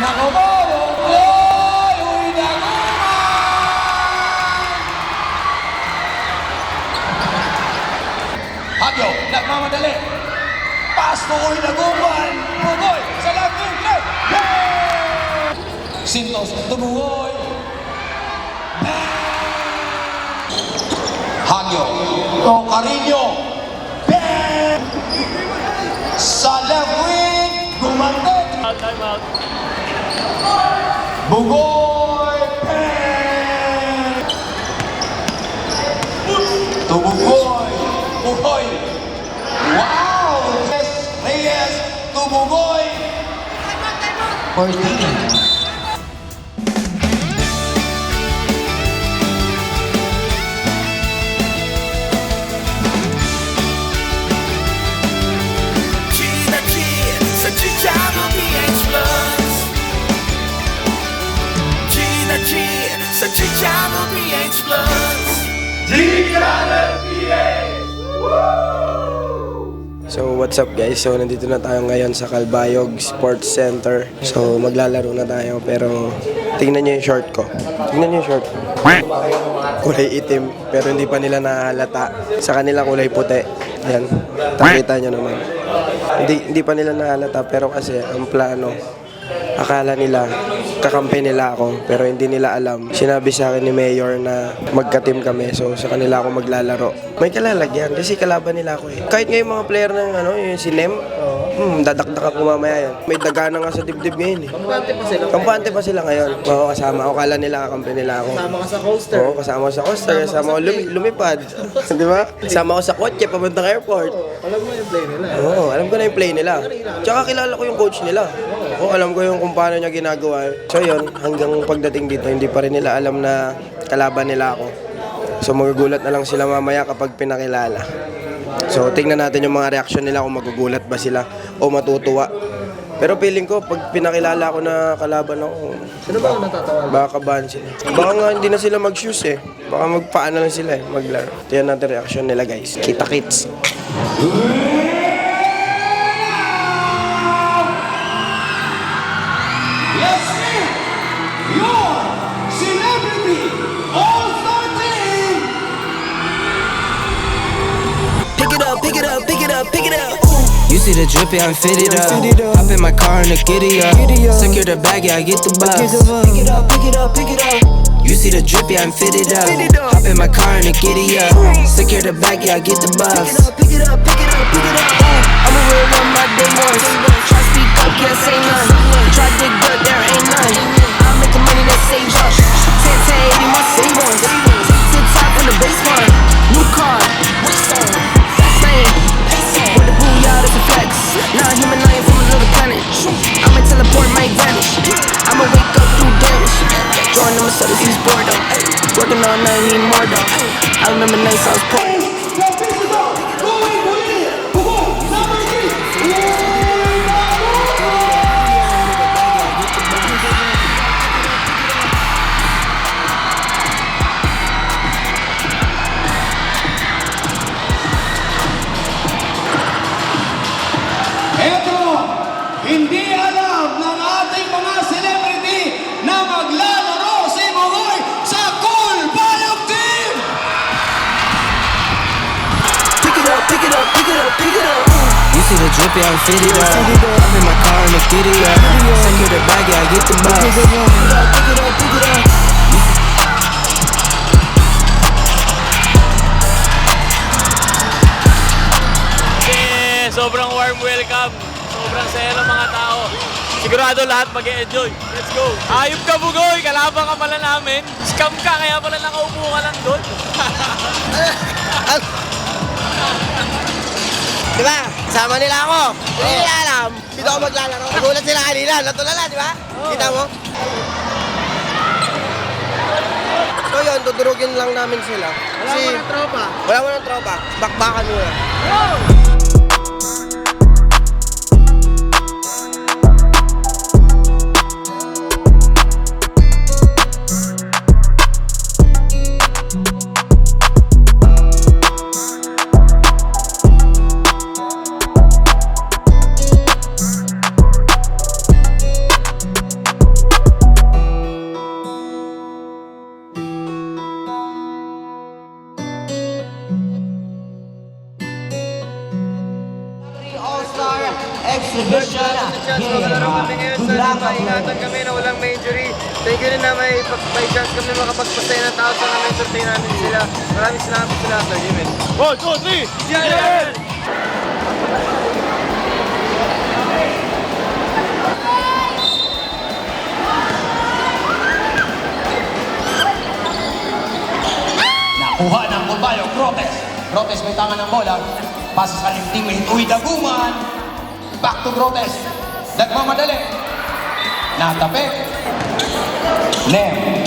Nako po, Boy! Uy, Daguman! Hagyo, nagmamadali. Pasto, Uy, Daguman! Bugoy, sa laging play! Yeah! Sintos, tumugoy! Hagyo, Carino! Sa left wing, gumantot! Time out. Bugoy! Tumugoy! Bugoy! Wow! Reyes! Tumugoy! 14. Sa Chicano PH Plus. So what's up guys? So nandito na tayo ngayon sa Calbayog Sports Center. So maglalaro na tayo pero tingnan nyo yung short ko. Tingnan nyo yung short. Kulay itim pero hindi pa nila nahalata. Sa kanila kulay puti. Yan. Nakita nyo naman. Hindi pa nila nahalata pero kasi ang plano, akala nila kakampi nila ako pero hindi nila alam. Sinabi sa akin ni Mayor na magka-team kami so sa kanila ako maglalaro. May kalalagyan kasi kalaban nila ako eh. Kahit nga yung mga player ng yung si Nem, dadakdak ako mamaya yan. May dagana nga sa dibdib ngayon eh. Kampante pa sila. Kampante pa sila ngayon. Oo, kasama ako. Kala nila kakampi nila ako. Kasama ka sa coaster. Oo, kasama ko sa coaster. Kasama ko lumipad. Di ba? Kasama ko sa kotse papuntang airport. Alam mo yung play nila. Oo, alam ko na yung play nila. Tsaka kilala ko yung coach nila. Oo, alam ko yung kung paano niya ginagawa. So yun, hanggang pagdating dito, hindi pa rin nila alam na kalaban nila ako. So magugulat na lang sila mamaya kapag pinakilala. So tingnan natin yung mga reaksyon nila kung magugulat ba sila o matutuwa. Pero feeling ko, pag pinakilala ko na kalaban ako, Sino ba ang natatawa? baka kabahan sila. Baka nga hindi na sila mag-shoes eh. Baka magpaan na lang sila eh, maglaro. Tingnan natin reaksyon nila guys. Kita kits. Let's meet your celebrity all-star team! Pick it up, pick it up, pick it up, pick it up. You see the drippy, I'm fitted up. Hop in my car and the giddy up. Secure the bag, yeah, I get the bus. Pick it up, pick it up, pick it up. You see the drippy, I'm fitted up. Hop in my car and the giddy up. Secure the bag, yeah, I get the bus. Pick it up, pick it up, pick it up, pick it up. I'm a real one, my day ones. Try speak up, can't say none. Try dig good, there ain't none. I'm making money that saves us. 10 to 80, my savings. Sit top from the baseline. New car, race on. Fast lane, pace on. With the booyah, that's a flex. Not human, I am from another planet. I'ma teleport my advantage. I'ma wake up through damage. Drawing them so he's bored up. Working all night, need more though. I remember nights I was poor. Eto, hindi alam ng ating mga celebrity na maglalaro si Bugoy sa Calbayog Team! Pick it up, pick it up, pick it up, pick it up. You see the drippy, I'm fitted up. I'm in my car and the giddy up. Secure the bag, yeah, I get the bus. Pick it up, pick it up, pick it up. Sobrang warm welcome. Sobrang saya ng mga tao. Sigurado lahat mag-e-enjoy. Let's go. Ayop ka, Bugoy. Kalaban ka pala namin. Scam ka, kaya pala nakaupo ka lang doon. Diba? Sama nila ako. Hindi nila alam. Dito ako maglalaro. Nagulat sila kanina. Natulala, di ba? Kita mo? So yun, tudurugin lang namin sila. Wala mo ng tropa. Wala mo ng tropa. Bakbakan mo na. exhibition. Chance makalaro kami ngayon. Sana maingatan kami na walang may injury. Thank you rin na may chance kami makapagpasaya ng tao. Sana ma-entertain namin sila. Maraming salamat sa lahat. Amen. 1, 2, 3! Yeah! Nakuha ng Bulbayo, Grotes. Grotes may tangan ng bola. Pasa sa kanyang teammate, Uy Daguman. Back to Grotes. Nagmamadali. Natapik. Nem.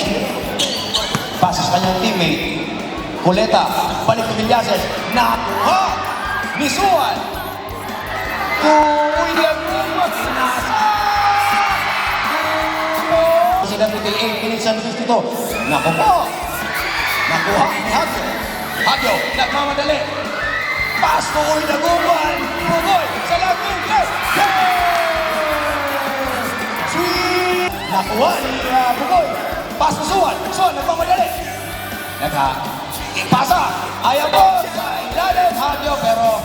Pasa sa kanyang teammate. Kuleta. Balik to Villases. Nakuha. Nisuan. Uy Daguman. Nasa. Sila 58 minutes and 52. Naku po. Nakuha ni Hagyo. Hagyo, nagmamadali. Pass to Uy Daguman. Pugoy sa laging yes! Sweet! Nakuha ni Pugoy. Pass to Suwan. Suwan, nagmamadali. Pasa. Ayaw mo sa ilalim. Hagyo, pero...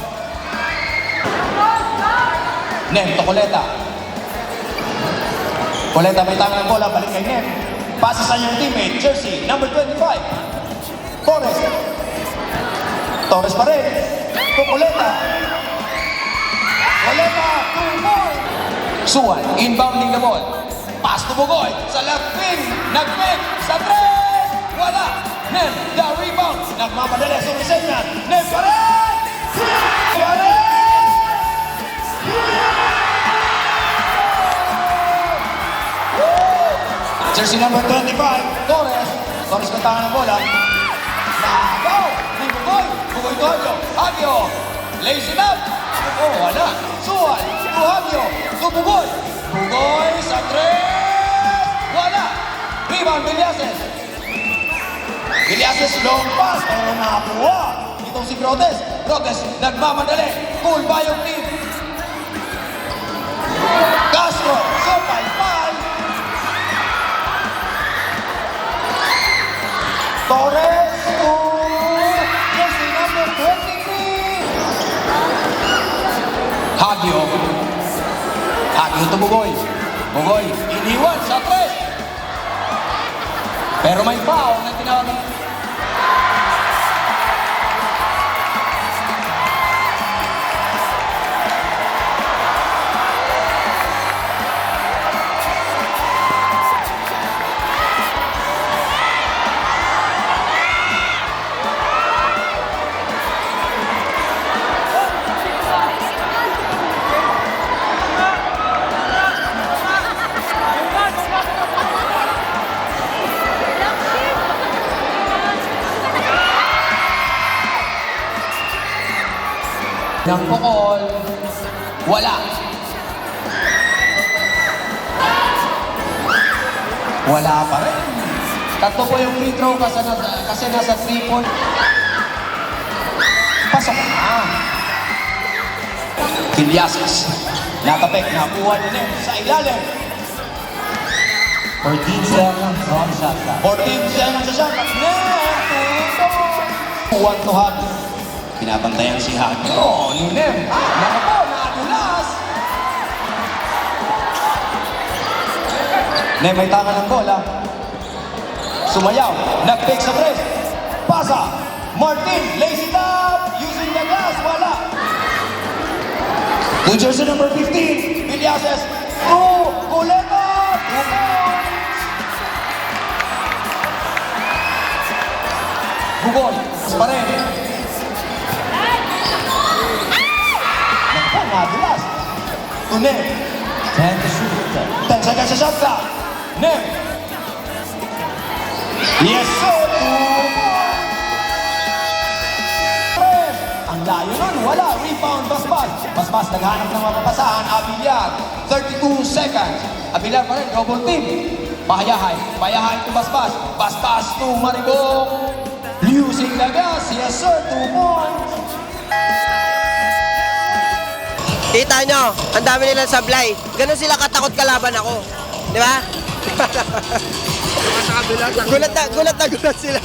Nem to Coleta. Coleta may tangan ng bola. Balik kay Nem. Pasa sa iyong teammate. Jersey, number 25. Torres. Torres pa rin. Coleta. Coleta. 2 more. Suwan. Inbounding the ball. Pass to Bugoy. Sa left wing. Nag-pick. Sa 3. Wala. Nem. The rebound. Nagmamadali. Sumisenya. Nem pa rin. Pa rin. Jersey number 25. Torres. Torres may tangan ng bola. Nakaw! Ni Bugoy! Bugoy to Hagyo! Hagyo! Lazy up! Oh, wala! Suwan! To Hagyo! To Bugoy! Bugoy sa 3! Wala! Rebound, Villases! Villases, long pass! Pero nakakuha! Itong si Grotes! Grotes, nagmamadali! Cool ba yung team? Castro! Sopal-pal! Torres to jersey number 23. Hagyo. Hagyo to Bugoy. Bugoy, iniwan sa 3. Pero may foul na tinawag. Ng Pokol, wala. Wala pa rin. Tatlo po yung free throw kasi nasa 3 point. Pasok na. Villases. Natapik, nakuha din sa ilalim. 14 seconds on shot clock. 14 seconds sa shot clock. One to Hagyo. Pinabantayan si Hagyo. Oh, ni Nem. Naku po, naadulas. Nem may tangan ng bola. Sumayaw. Nag-pick sa 3. Pasa. Martin. Lazy top. Using the glass. Wala. To jersey number 15. Villases. Oh, Coleta. 2 points. Bugoy. Pa rin. Nadulas. To Nem. 10 to shoot. 10 seconds sa shot clock. Nem. Yes, sir. 2 points. Ang layo nun. Wala. Rebound. Basbas. Basbas. Naghanap ng mapapasahan. Abilyar. 32 seconds. Abilyar pa rin. Double team. Pahayahay. Pahayahay to Basbas. Basbas to Maribong. Using the gas. Yes, sir. 2 points. Kita nyo, ang dami nilang sablay. Ganun sila katakot kalaban ako. Di ba? gulat na gulat sila.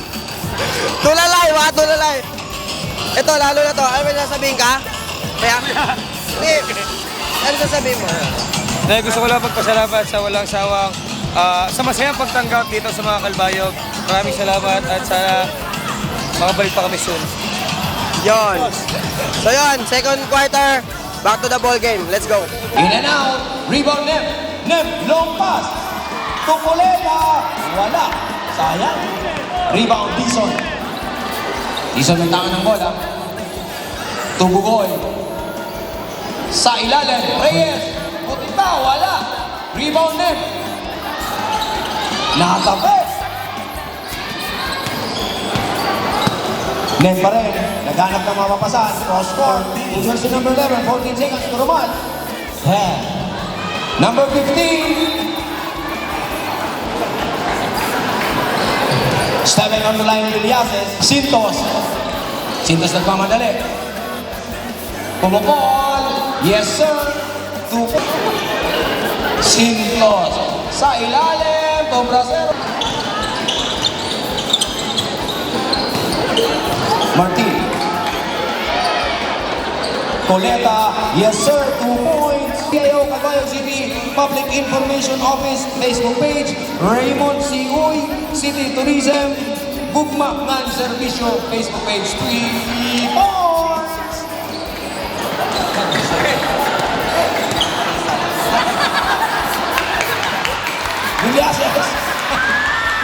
Tulalay, mga tulalay. Ito, lalo na to. Ano may sasabihin ka? Kaya? Hindi. ano sasabihin mo? Gusto ko lang magpasalamat sa walang sawang sa masayang pagtanggap dito sa mga Kalbayog. Maraming salamat at sana makabalik pa kami soon. Yon. So yon, second quarter, back to the ball game. Let's go. In and out. Rebound Nem. Nem, long pass. Tukuleta. Wala. Sayang. Rebound Dison. Dison ng tangan ng bola. Tubugoy. Sa ilalim. Reyes. Puti pa. Wala. Rebound Nem. Nakatapos. Nem pa rin. Naghanap ng mapapasahan. Cross court. Jersey number 11. 14 seconds. Normal. Number 15. Stepping on the line with Yases. Sintos. Sintos nagmamadali. Pumukol. Yes, sir. Sintos. Sa ilalim. Brasero. Martin. Coleta. Yes, sir. 2 points. PIO Calbayog City Public Information Office Facebook page. Raymond Sigoy City Tourism Bugma ng Servisyo Facebook page. 3 points. Villasez.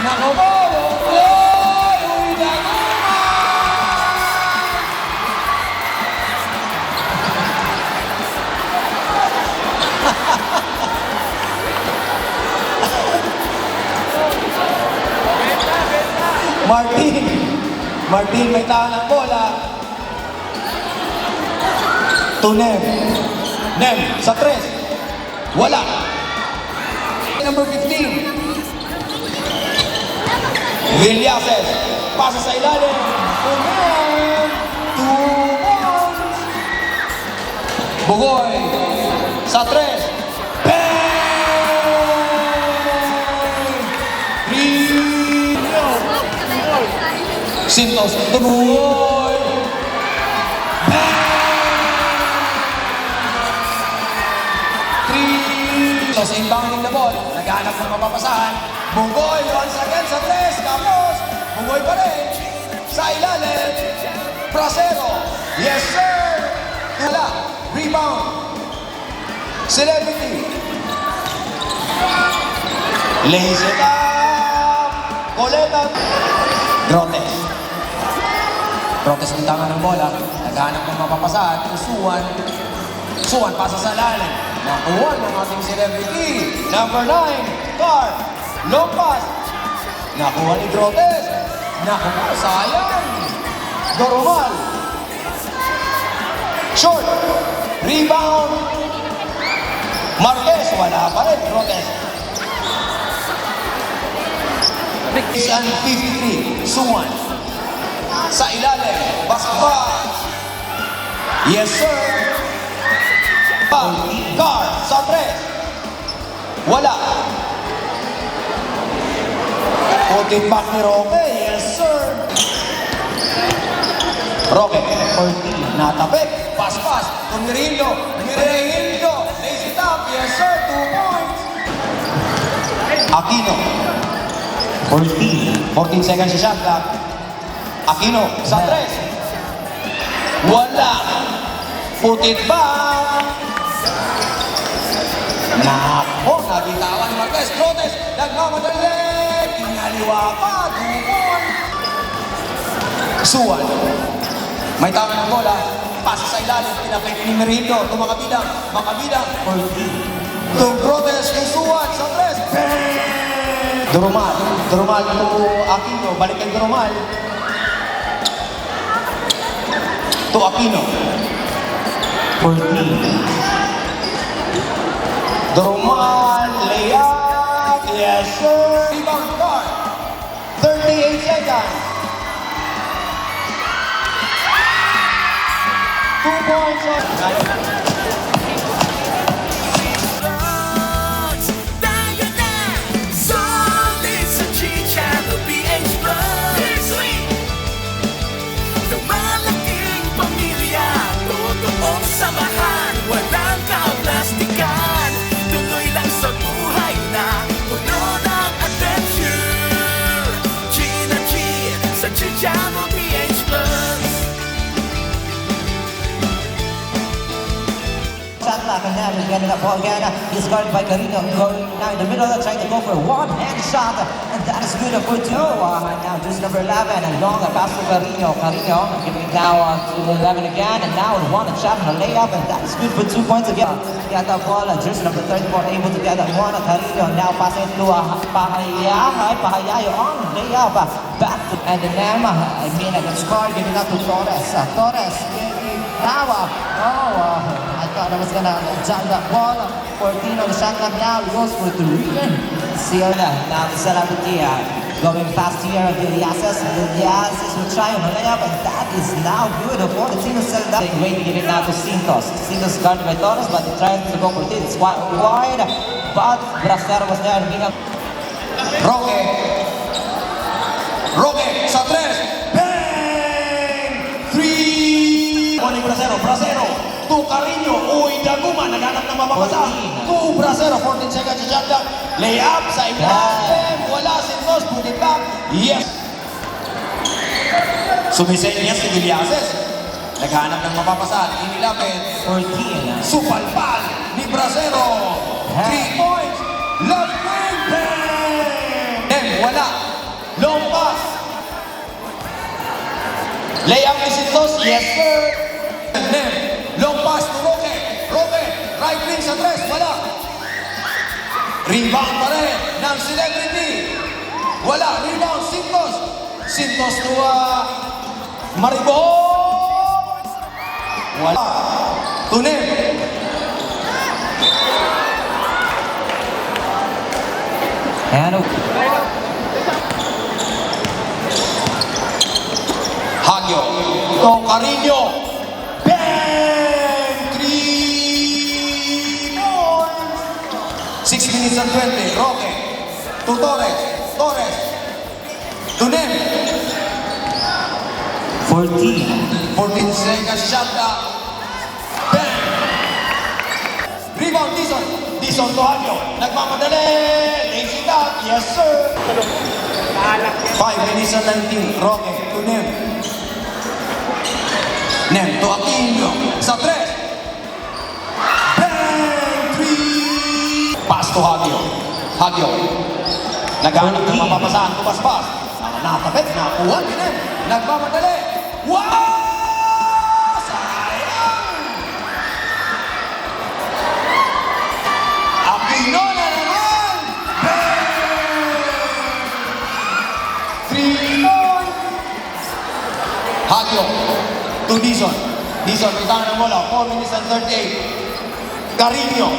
Nakabalo. Uy, Martin may tahan ng bola. To Nem. Nem sa 3. Wala. Number 15. Villasez. Pasa sa ilalim. To Nem. 2 points. Bugoy. Sa 3. Sintos, Tubugoy! Sintos inbounding the ball. Naghanap ng mapapasahan. Bugoy once again sa 3. Tapos, Bugoy pa rin. Sa ilalim. Brasero. Yes, sir! Wala. Rebound. Celebrity. Lays it up. Coleta. Grotes. Grotes ng tangan ng bola. Naghanap ng mapapasahan. Usuan. Usuan, pasa sa lalim. Nakuha ng ating celebrity. Number 9, Car. Long pass. Nakuha ni Grotes. Nakuha, sayang. Doromal. Short. Rebound. Marquez. Wala pa rin. Grotes. 53. Suwan. Sa ilalim. Basbas. Yes, sir. Car. Sa 3. Wala. Puting back ni Roque. Yes, sir. Roque. Natapik. Basbas. Tumirilo. Mirehildo. Lazy tap. Yes, sir. 2 points. Aquino. 14 seconds sa shot clock. Aquino sa 3. Wala. Put it back. Nako, nabitawan ni Marquez. Grotes, nagmamadali. Kinaliwa pa. 2 points. Suwan. May tama ng bola. Pasa sa ilalim. Pinapay ni Merindo. Tumakabidang. Makabidang. Itong Grotes kay Suwan sa 3. Doromal to Aquino, balik kay Doromal. To Aquino. 14. Doromal, layup, yes sir. Rebound card. 38 seconds. 2 points on. Samahan, walang kauplas shot clock, and now he's getting up ball again. He's guarded by Carino, going now in the middle, trying to go for a one-hand shot, and that is good for two. Now just number 11, a long pass to Carino. Carino giving it now to 11 again, and now one shot and a layup, and that is good for 2 points again. Get the ball, just number 34 able to get that one. Carino now passing it to Pahayayo on layup, back to and then against score, giving up to Torres. Torres now, I thought I was gonna jump that ball. 14 on the shot clock now, he goes for 3. Siona, now the celebrity going fast here. Villasias will try on a layup, and that is now good for the team of Zelda. Wait to give it now to Cintos. Cintos guarded by Torres, but he tries to go for it. It's wide, but Bracero was there. Roque sa 3. Bang! 3! Morning Bracero to Carino. Uy, Daguma, naghanap ng mapapasa. To Bracero, 14 seconds shot clock. Layup sa ilalim. Wala si Tos, put it back. Yes! Sumisenyas si Villasias. Naghanap ng mapapasa. Inilapit. 14. Supalpal ni Bracero. 3 points. Left wing. Bang! Wala. Long pass. Layup ni Sintos. Yes, sir. Long pass to Roque. Roque. Right wing sa 3. Wala. Rebound pa rin ng celebrity. Wala. Rebound. Sintos. Sintos to Maribor. Wala. Tunim. Ano? Hagio. To Carino. Bang! 3 points. 6 minutes and 20. Roque. To Torres. Torres. To Nem. 14. 14 seconds shot clock. Bang! Rebound, Dizon. Dizon to Hagio. Nagmamadali. Lazy dunk. Yes, sir. 5 minutes and 19. Roque. To Nem. Nem to Aquino. Sa 3. Bang! 3. Pass to Hagio. Hagio. Naghanap ng mapapasahan. Tumaspas. Natapit. Nakuha. Nem. Nagmamadali. Wow! Sayang! Aquino na naman! Bang! 3 points! Hagio. To Dizon. Dizon, may tangan ng bola. 4 minutes and 38. Carino.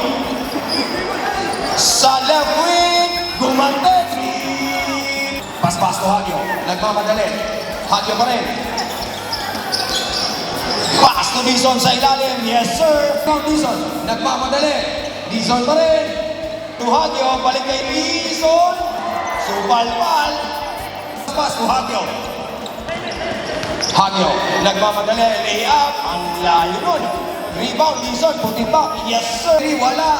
Sa left wing. Gumante. 3. Pas-pas to Hagio. Nagmamadali. Hagio pa rin. Pass to Dizon sa ilalim. Yes, sir. Now Dizon. Nagmamadali. Dizon pa rin. To Hagio. Balik kay Dizon. Supalpal. Pass to Hagio. Hagio, nagmamadali, layup, ang layo nun. Rebound, Dizon, put it back, yes sir. Wala.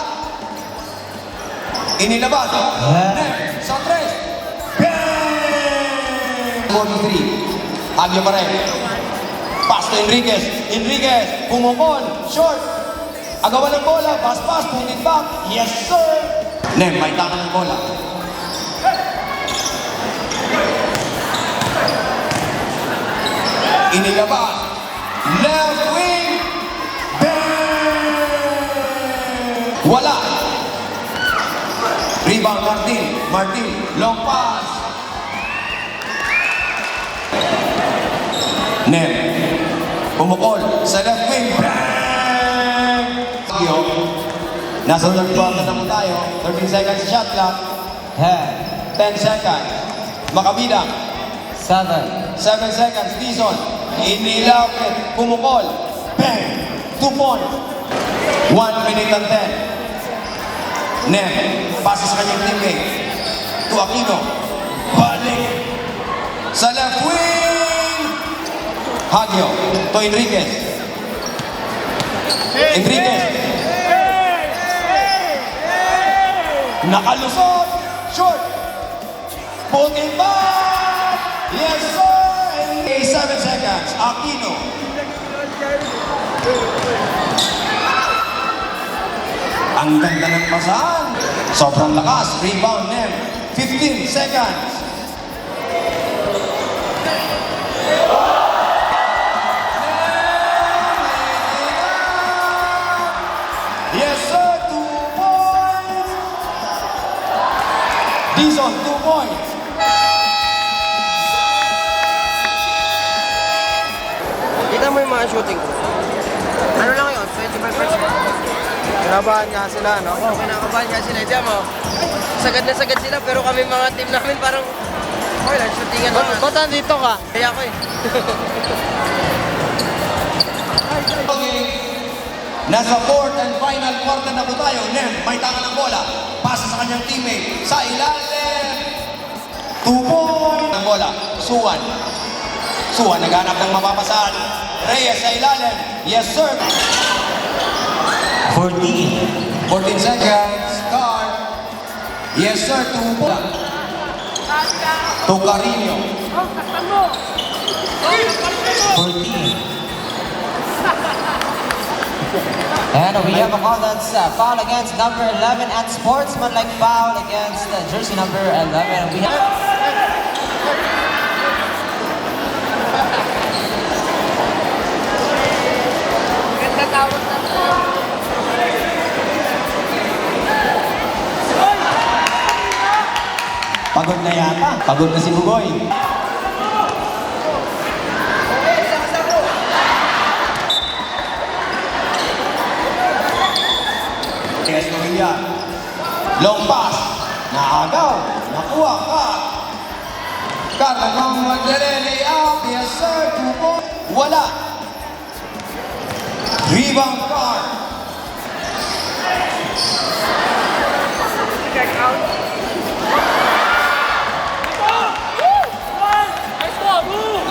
Inilabas. Sa 3. Bang! 43. Hagio pa rin. Pass to Enriquez. Enriquez, pumukol, short. Agawan ng bola, pass, put it back, yes sir. Nem, may tangan ng bola. Inilabas. Left wing. Bang! Wala. Rebound Martin. Long pass. Nem. Pumukol sa left wing. Bang! Nasa ulang quarter na po tayo. 13 seconds shot clock. 10 seconds. Makabilang. 7. 7 seconds. Dizon. Inilapit. Pumukol. Bang! 2 points. 1 minute and 10. Nem. Pasa sa kanyang teammate. To Aquino. Balik. Sa left wing. Hagio. To Enriquez. Nakalusot. Short. Put it back. Yes, sir. 7 seconds. Aquino. Ang ganda ng pasahan. Sobrang lakas. Rebound, Nem. 15 seconds. Yes, sir. 2 points. Dizon, 2 points. Kita mo yung mga shooting ko. Ano lang yun? 25%. Kinabahan nga sila, no? Oo, kinakabahan nga sila. Diyan mo, sagad na sagad sila, pero kami mga team namin parang, okay lang, shootingan naman. Ba't nandito ka? Kaya ako eh. Nasa fourth and final quarter na po tayo. Nem, may tanga ng bola. Pasa sa kanyang teammate. Sa ilalim. 2 points. Ang bola. Suwan. Suwan, naghanap ng mapapasahan. Reyes sa ilalim. Yes, sir. 14 seconds. Card. Yes, sir. 2 points. To Carino. 14. And we have a call that's foul against number 11 and sportsmanlike foul against jersey number 11. We have... Pagod na yata. Pagod na si Bugoy. Yes, Maria. Long pass. Naagaw. Nakuha ka. Karlamang magdalili out. Yes, sir. 2 points. Wala. Rebound card.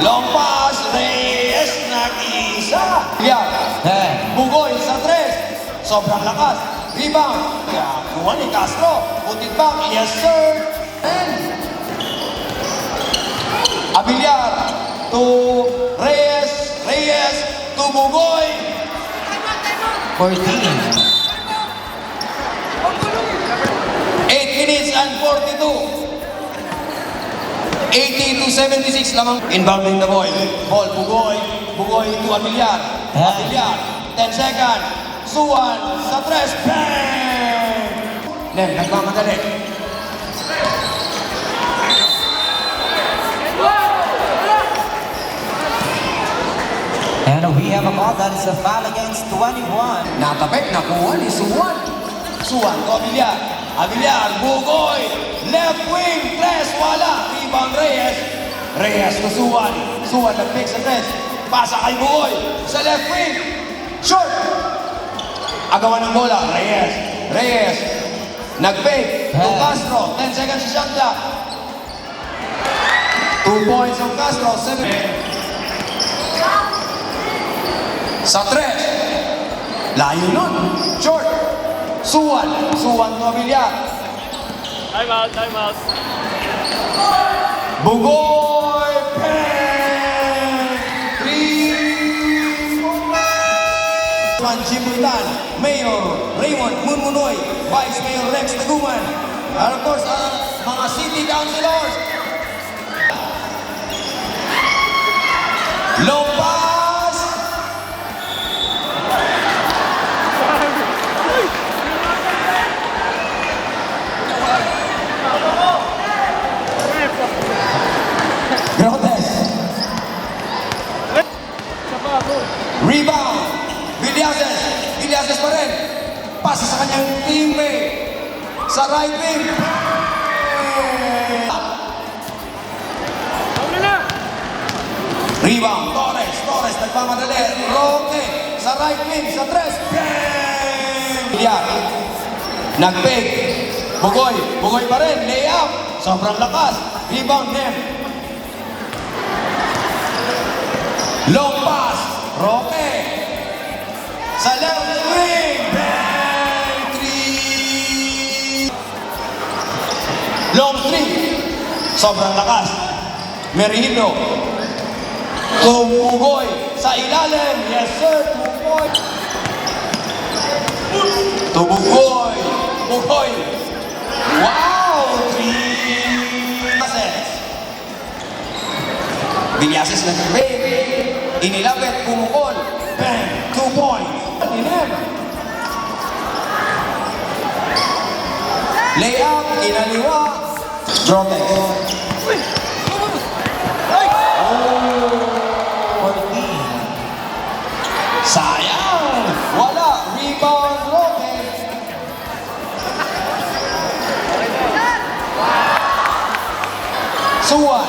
Long pass. Reyes. Nag-isa. Yeah. Bugoy sa 3. Sobrang lakas. Rebound. Kuha ni Castro. Putit back. Yes, sir. And Abiliar to Reyes. Reyes to Bugoy. 14. 8 minutes and 42. 80 to 76 lamang. Inbounding the ball. Ball, Bugoy. Bugoy to Abiliar. Abiliar. 10 seconds. Suwan sa 3. Bang! Nem, nagmamadali. And we have a call that is a foul against 21. Natapik, nakuha ni Suwan. Suwan to Abiliar. Abiliar, Bugoy. Left wing, 3. Wala. Rebound Reyes. Reyes to Suwan. Suwan nag-pick sa 3. Pasa kay Bugoy. Sa left wing. Short. Agawan ng bola. Reyes. Reyes. Nag-pick. To Castro. 10 seconds sa shot clock. 2 points ang Castro. 7. Sa 3. Layo nun. Short. Suwan. Suwan to Abiliar. Time out, time out. Bugoy. Pen. 3. Juan Chimultan. Mayor Raymond Munmunoy. Vice Mayor Rex Taguman. And of course, mga city councilors. Low pass. Grotes. Rebound. Villazes. Villazes pa rin. Pasa sa kanyang teammate. Sa right wing. Rebound. Torres. Torres nagmamadali. Roque. Sa right wing. Sa 3. Bang! Villar. Nag-pick. Bugoy. Bugoy pa rin. Layup. Sobrang lakas. Rebound Nem. Long pass. Roque. Sa left wing. Bang! 3. Long 3. Sobrang lakas. Merino. Bugoy. Sa ilalim. Yes, sir. Bugoy. Bugoy. Next na Babe. Inilapit, pumukol. Bang! 2 points. Inem. Layup, kinaliwa. Drop it. 14. Sayang! Wala. Rebound, Roque. Suwan.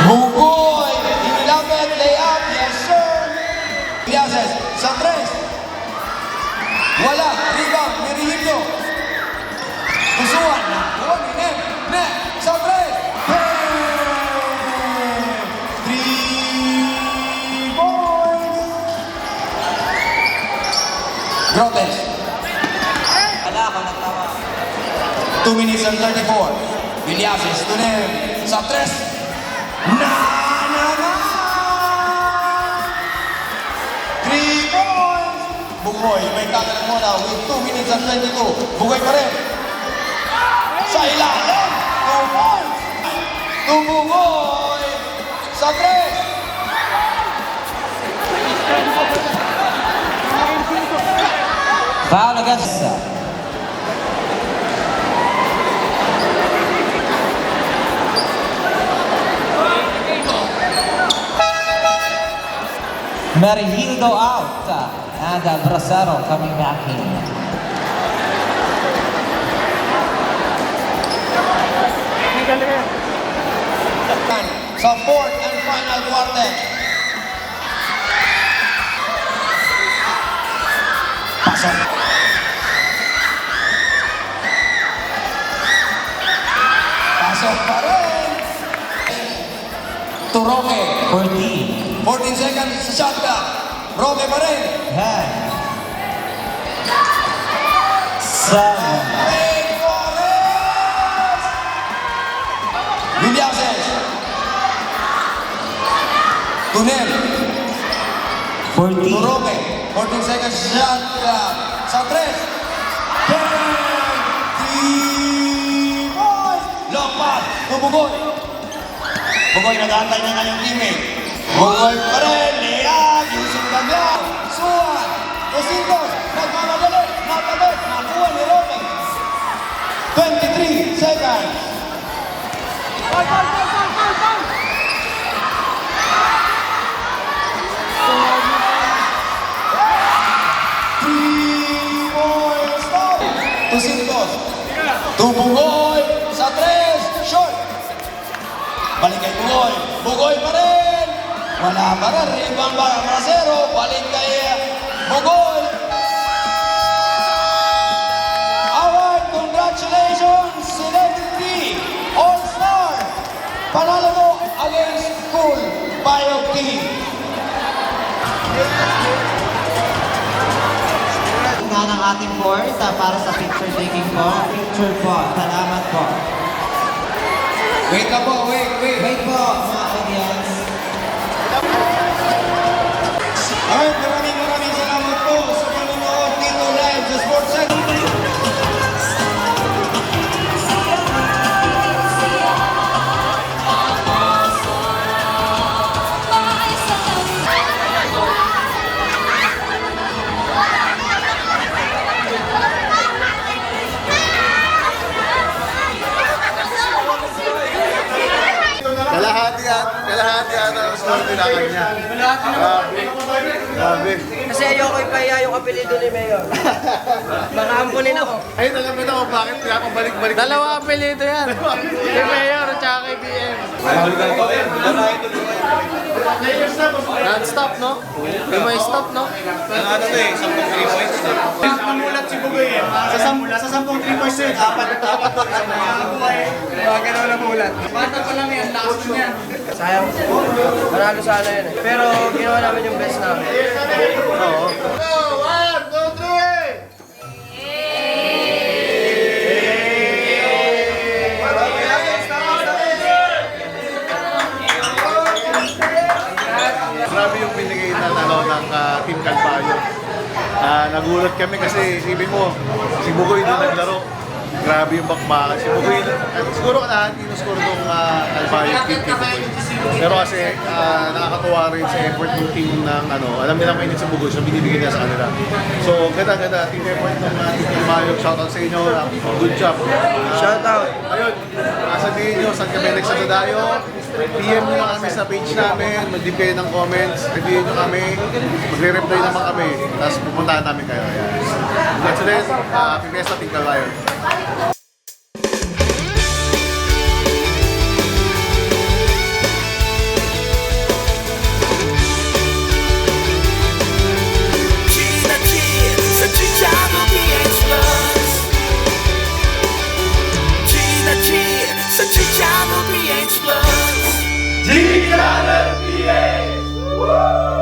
Bugoy. Inilapit, layup. Yes, sir. Yases. Sa 3. Wala. Rebound. Merihildo. Kusuan. Nakuha ni Nem. Nem. Sa 3. 3 points. Grotes. Wala ako natawa. 2 minutes and 34. Vilyases to Nem. Sa 3. Na naman! 3 points. Bugoy. May kagalang muna with 2 minutes and 22. Bugoy pa rin. Sa ilalim. 2 points. Tumugoy. Sa 3. Foul against Merihildo out. And Bracero coming back in. Sa 4th and final quarter. Pasok. Pasok pa rin. To Roque. 14. 14 seconds sa shot clock. Roque pa rin. 10. 7. Wait for it! Vilyases. Tunel. 14. To Roque. 14 seconds sa shot clock. Sa 3. 3 points. Long pass. Bugoy. Bugoy nag-aantay na nga yung teammate. Bugoy pa rin. Liag. Yusuf Damian. Suwan. Osintos. Nagmamadali. Natabot. Nakuha ni Roque. 23 seconds. Tusintos. Bugoy sa 3. Short. Balik kay Bugoy. Bugoy pa rin. Wala pa rin. Rebound ba? Bracero. Balik kay Bugoy. Award. Congratulations. Celebrity All-Star. Panalo mo against School Bio Team. Nga ng ating board para sa picture taking po. Picture po. Salamat po. Wait na po. Wait. Wait po, mga audience. Alright, maraming salamat po sa panonood dito live sa Sports Center. Kalahati ata ang score kailangan niya. Grabe. Kasi ayoko ipahiya yung apelido ni Mayor. Baka ampunin ako. Ayun, alam mo na kung bakit pinapabalik-balik. Dalawa apelido yan. Kay Mayor at saka kay BM. Non-stop, no? Di mo i-stop, no? Ano to eh, 10 3 points. Namulat si Bugoy eh. Sa 10 3 points eh, dapat doon sa mga Bugoy. Mga gano'n namulat. Bata pa lang yan, last niyan. Sayang. Manalo sana yun eh. Pero ginawa namin yung best namin. Oo. 1, 2, 3! Grabe yung binigay na ng Team Calvario. Nagulat kami kasi isipin mo, si Bugoy doon naglaro. grabe yung bakbakan. Si Bugoy, siguro kalahati yung score nung Calvario team kay Bugoy. Pero kasi nakakatuwa rin sa effort ng team ng alam nila mainit sa Bugoy, so binibigyan niya sa kanila. So ganda team effort ng team Calvario. Shoutout sa inyo, good job. Shoutout. Ayun, sabihin nyo saan kami next sa Dayo. PM nyo lang kami sa page namin, mag-leave kayo ng comments, review nyo kami, magre-reply naman kami, tapos pupuntahan namin kayo. Ayan. That's it, happy Fiesta, Team Calvario. Channel PH Plus. Channel PH! Woo!